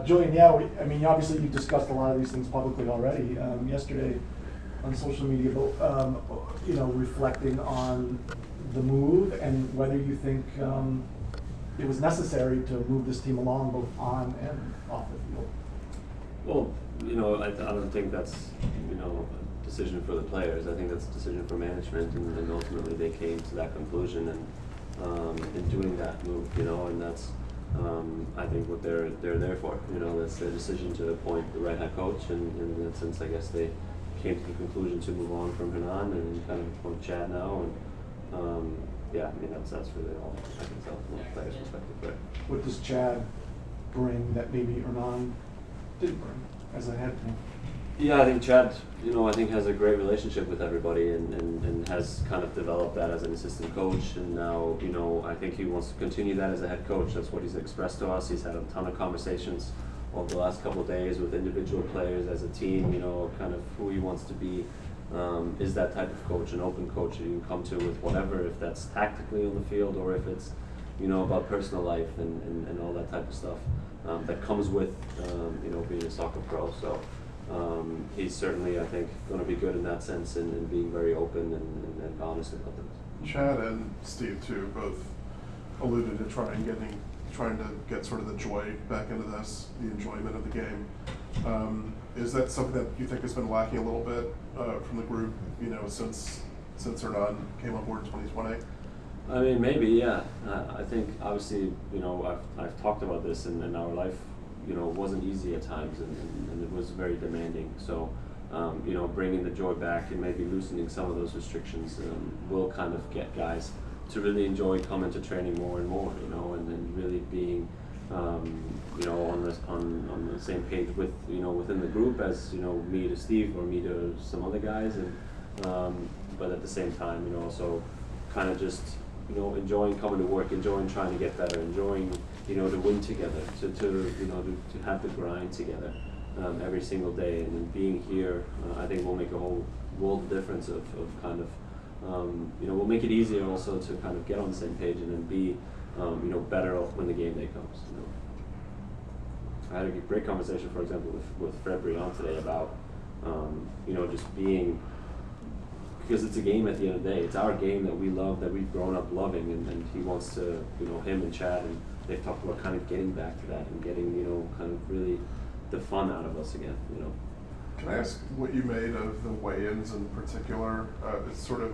Julian, I mean, obviously you've discussed a lot of these things publicly already. Yesterday on social media, reflecting on the move and whether you think it was necessary to move this team along both on and off the field. Well, I don't think that's, a decision for the players. I think that's a decision for management, and ultimately they came to that conclusion and in doing that move, and that's I think what they're there for. That's their decision to appoint the right head coach, and in that sense, I guess they came to the conclusion to move on from Hernan and kind of appoint Chad now, and that's really all I can tell from the players' perspective. Right. What does Chad bring that maybe Hernan didn't bring as a head coach? Yeah, I think Chad, has a great relationship with everybody and has kind of developed that as an assistant coach. And now, I think he wants to continue that as a head coach. That's what he's expressed to us. He's had a ton of conversations over the last couple of days with individual players as a team, kind of who he wants to be. Is that type of coach, an open coach that you can come to with whatever, if that's tactically on the field or if it's, about personal life and all that type of stuff that comes with, being a soccer pro. So he's certainly, I think, going to be good in that sense and being very open and honest about things. Chad and Steve, too, both alluded to trying to get sort of the joy back into this, the enjoyment of the game. Is that something that you think has been lacking a little bit from the group, since Hernan came on board in 2020? I mean, maybe, yeah. I think, obviously, I've talked about this in our life. Wasn't easy at times, and it was very demanding. So, bringing the joy back and maybe loosening some of those restrictions will kind of get guys to really enjoy coming to training more and more, and really being, on the same page with, within the group as, me to Steve or me to some other guys, and but at the same time, also kind of just, enjoying coming to work, enjoying trying to get better, enjoying, to win together, to have the grind together every single day, and then being here, I think will make a whole world of difference of kind of, will make it easier also to kind of get on the same page and then be, better when the game day comes. I had a great conversation, for example, with Fred Briand today about, just being, because it's a game at the end of the day. It's our game that we love, that we've grown up loving, and he wants to, him and Chad, and they've talked about kind of getting back to that and getting, kind of really the fun out of us again, Can I ask what you made of the weigh-ins in particular? It's sort of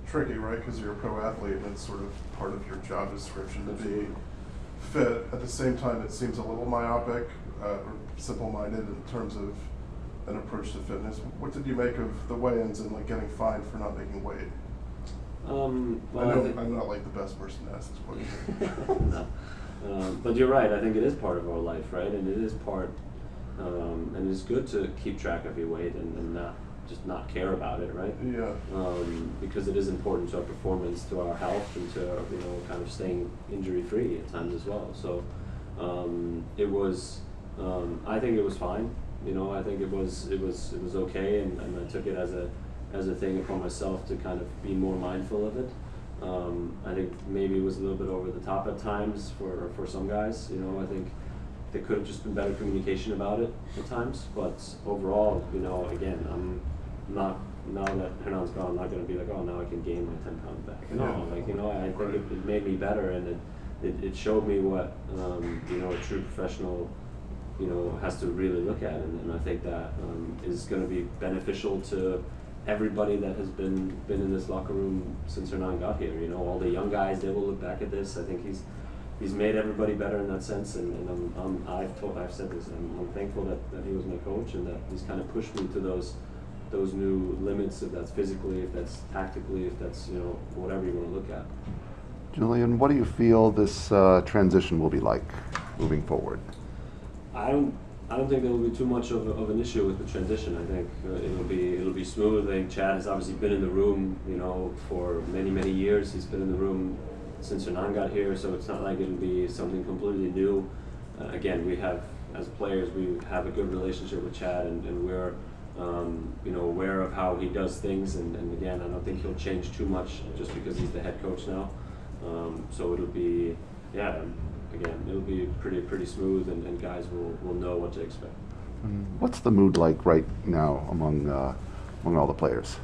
tricky, right? Because you're a pro athlete and it's sort of part of your job description to be fit. At the same time, it seems a little myopic or simple-minded in terms of an approach to fitness. What did you make of the weigh-ins and like getting fined for not making weight? Well, I'm not like the best person to ask this question. No. But you're right. I think it is part of our life, right? And it is part, and it's good to keep track of your weight and not care about it, right? Yeah. Because it is important to our performance, to our health, and to kind of staying injury free at times as well. So it was. I think it was fine. I think it was okay, and I took it as a thing upon myself to kind of be more mindful of it. I think maybe it was a little bit over the top at times for some guys. I think there could have just been better communication about it at times. But overall, again, I'm not, now that Hernan's gone, I'm not going to be like, oh, now I can gain my 10 pounds back. No, I think it made me better, and it showed me what a true professional has to really look at, and I think that is going to be beneficial to everybody that has been in this locker room since Hernan got here. All the young guys, they will look back at this. I think he's made everybody better in that sense, and I've said this. I'm thankful that he was my coach, and that he's kind of pushed me to those new limits. If that's physically, if that's tactically, if that's whatever you want to look at. Julian, what do you feel this transition will be like moving forward? I don't think there will be too much of an issue with the transition. I think it'll be smooth. I think Chad has obviously been in the room, for many years. He's been in the room since Hernan got here, so it's not like it'll be something completely new. Again, we have, as players, we have a good relationship with Chad, and we're aware of how he does things. And again, I don't think he'll change too much just because he's the head coach now. So it'll be, again, it'll be pretty smooth, and guys will know what to expect. What's the mood like right now among all the players?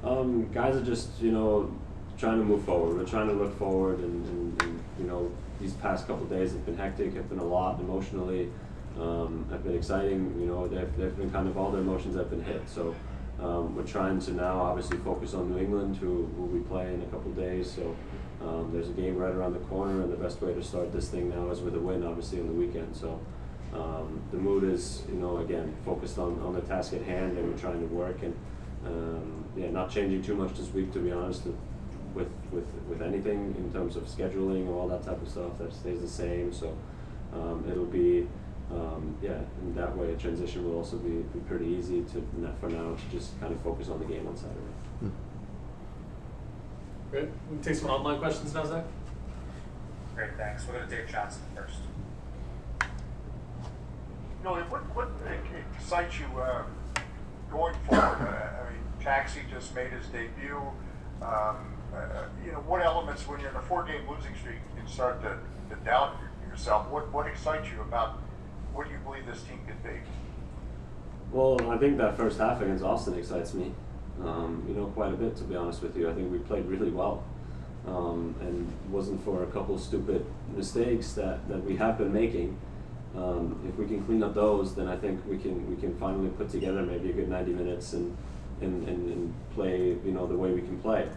Guys are just, trying to move forward. We're trying to look forward, and these past couple of days have been hectic, have been a lot emotionally, have been exciting. They've been kind of all their emotions have been hit. So we're trying to now obviously focus on New England, who we play in a couple of days. So there's a game right around the corner, and the best way to start this thing now is with a win, obviously, on the weekend. So the mood is, again, focused on the task at hand, and we're trying to work, and not changing too much this week, to be honest. With anything in terms of scheduling or all that type of stuff, that stays the same. So it'll be in that way a transition will also be pretty easy for now to just kind of focus on the game on Saturday. Great. We can take some online questions now, Zach. Great, thanks. We'll go to Dave Johnson first. What excites you going forward? Taxi just made his debut. What elements, when you're in a 4-game losing streak, you can start to doubt yourself? What excites you about what do you believe this team could be? Well, I think that first half against Austin excites me, quite a bit, to be honest with you. I think we played really well, and wasn't for a couple stupid mistakes that we have been making. If we can clean up those, then I think we can finally put together maybe a good 90 minutes and play the way we can play.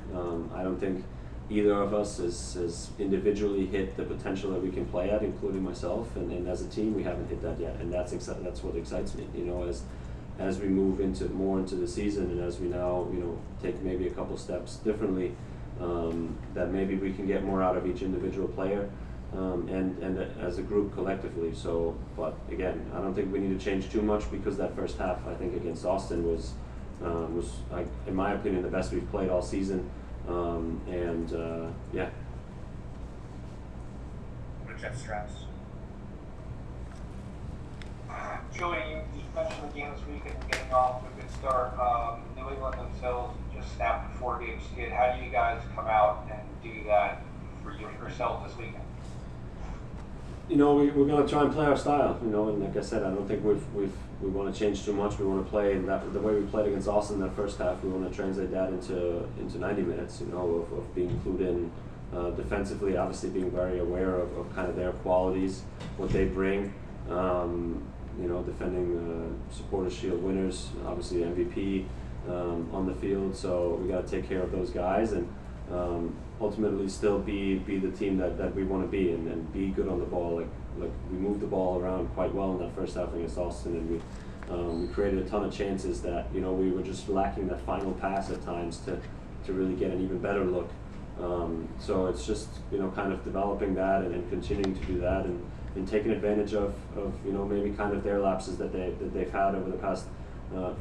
I don't think either of us has individually hit the potential that we can play at, including myself, and as a team we haven't hit that yet, and that's what excites me. As we move more into the season, and as we now take maybe a couple steps differently, that maybe we can get more out of each individual player. And as a group collectively. So, but again, I don't think we need to change too much, because that first half, I think, against Austin was in my opinion, the best we've played all season. Jeff Strauss. Julian, you mentioned the game this week and getting off to a good start. New England themselves just snapped a 4-game skid. How do you guys come out and do that for yourself this weekend? We're going to try and play our style, and like I said, I don't think we want to change too much. We want to play the way we played against Austin that first half. We want to translate that into 90 minutes, of being clued in defensively, obviously being very aware of kind of their qualities, what they bring, defending Supporters Shield winners, obviously MVP on the field, so we got to take care of those guys, and ultimately still be the team that we want to be, and be good on the ball. Like we moved the ball around quite well in that first half against Austin, and we created a ton of chances that we were just lacking that final pass at times to really get an even better look. So it's just kind of developing that and continuing to do that, and taking advantage of maybe kind of their lapses that they've had over the past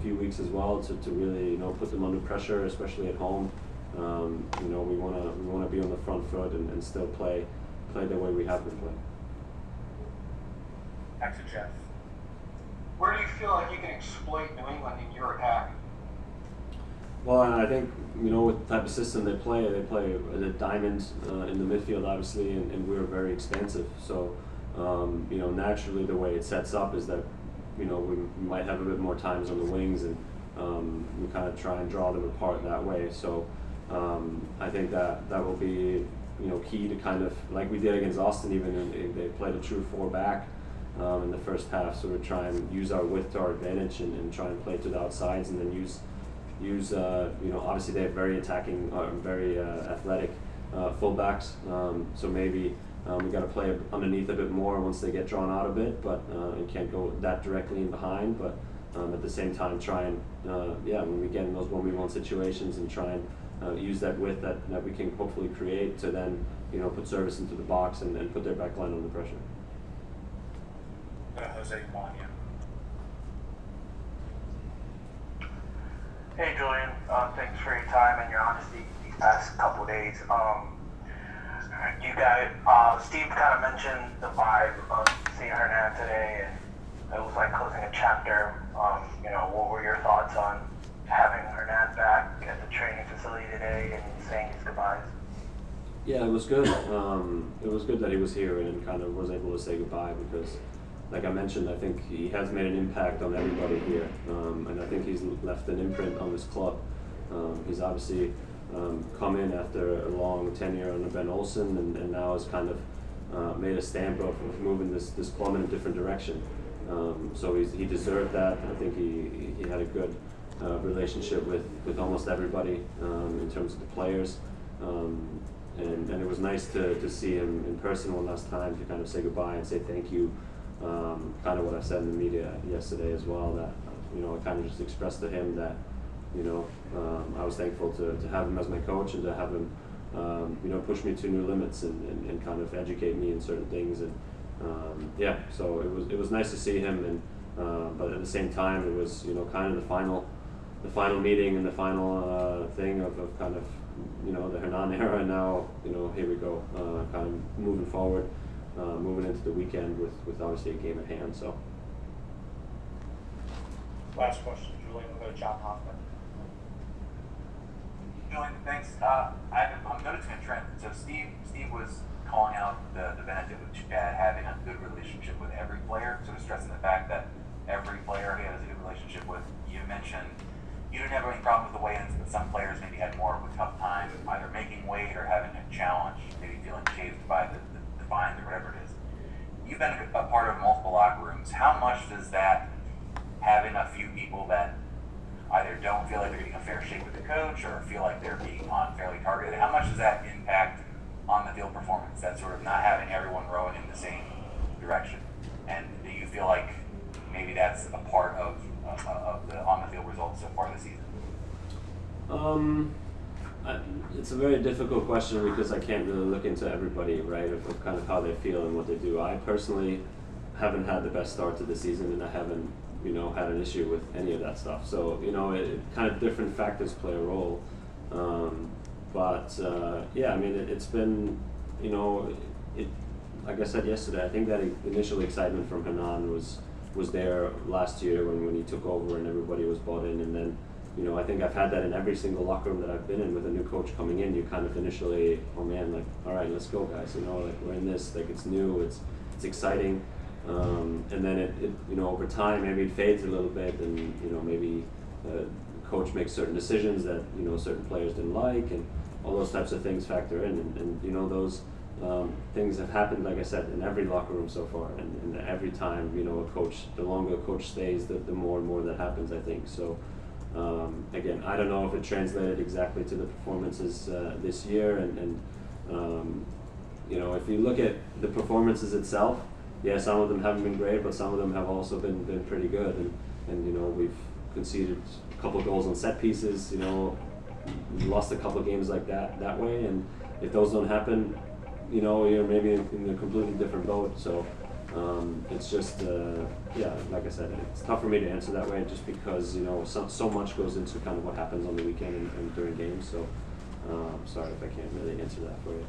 few weeks as well, to really put them under pressure, especially at home. We want to be on the front foot and still play the way we have been playing. Back to Jeff. Where do you feel like you can exploit New England in your attack? Well, I think with the type of system they play as a diamond in the midfield, obviously, and we're very expansive. So naturally the way it sets up is that we might have a bit more times on the wings, and we kind of try and draw them apart that way. So I think that will be key to kind of, like we did against Austin, even they played a true 4-back in the first half, so we try and use our width to our advantage, and try and play to the outsides, and then use obviously they have very attacking, very athletic fullbacks, so maybe we got to play underneath a bit more once they get drawn out a bit, but and can't go that directly in behind, but at the same time try and when we get in those 1v1 situations, and try and use that width that we can hopefully create to then put service into the box and put their back line under pressure. Jose Mania. Hey Julian, thanks for your time and your honesty these past couple days. You guys, Steve kind of mentioned the vibe of seeing Hernan today, and it was like closing a chapter. What were your thoughts on having Hernan back at the training facility today and saying his goodbyes? Yeah, it was good. It was good that he was here and kind of was able to say goodbye because, like I mentioned, I think he has made an impact on everybody here, and I think he's left an imprint on this club. He's obviously come in after a long tenure under Ben Olsen, and now has kind of made a stamp of moving this club in a different direction. So he deserved that. I think he had a good relationship with almost everybody in terms of the players. And it was nice to see him in person one last time to kind of say goodbye and say thank you. Kind of what I said in the media yesterday as well, that I kind of just expressed to him that I was thankful to have him as my coach and to have him push me to new limits and kind of educate me in certain things. And so it was nice to see him, and but at the same time it was kind of the final meeting and the final thing of kind of the Hernan era, and now here we go, kind of moving forward, moving into the weekend with obviously a game at hand. So Last question, Julian, we'll go to John Hoffman. Julian, thanks. I'm noticing a trend. So Steve was calling out the benefit of Chad having a good relationship with every player, sort of stressing the fact that every player he has a good relationship with. You mentioned you didn't have any problem with the weigh-ins, but some players maybe had more of a tough time either making weight or having a challenge, maybe feeling chafed by the fines or whatever it is. You've been a part of multiple locker rooms. How much does that, having a few people that either don't feel like they're getting a fair shake with the coach or feel like they're being unfairly targeted, how much does that impact on the field performance, that sort of not having everyone rowing in the same direction? And do you feel like maybe that's a part of the on-the-field results so far this season? It's a very difficult question because I can't really look into everybody, right, of kind of how they feel and what they do. I personally haven't had the best start to the season, and I haven't had an issue with any of that stuff. So it kind of different factors play a role. I mean it's been like I said yesterday, I think that initial excitement from Hernan was there last year when he took over and everybody was bought in, and then I think I've had that in every single locker room that I've been in with a new coach coming in. You kind of initially, oh man, like, all right, let's go guys, like we're in this, like it's new, it's exciting, and then it over time maybe it fades a little bit, and maybe coach makes certain decisions that certain players didn't like, and all those types of things factor in, and those things have happened, like I said, in every locker room so far, and every time a coach, the longer a coach stays, the more and more that happens, I think. So again, I don't know if it translated exactly to the performances this year, and if you look at the performances itself, yeah, some of them haven't been great, but some of them have also been pretty good, and we've conceded a couple of goals on set pieces, we lost a couple of games like that way, and if those don't happen, you're maybe in a completely different boat. So it's just like I said, it's tough for me to answer that way just because so much goes into kind of what happens on the weekend and during games. So sorry if I can't really answer that for you.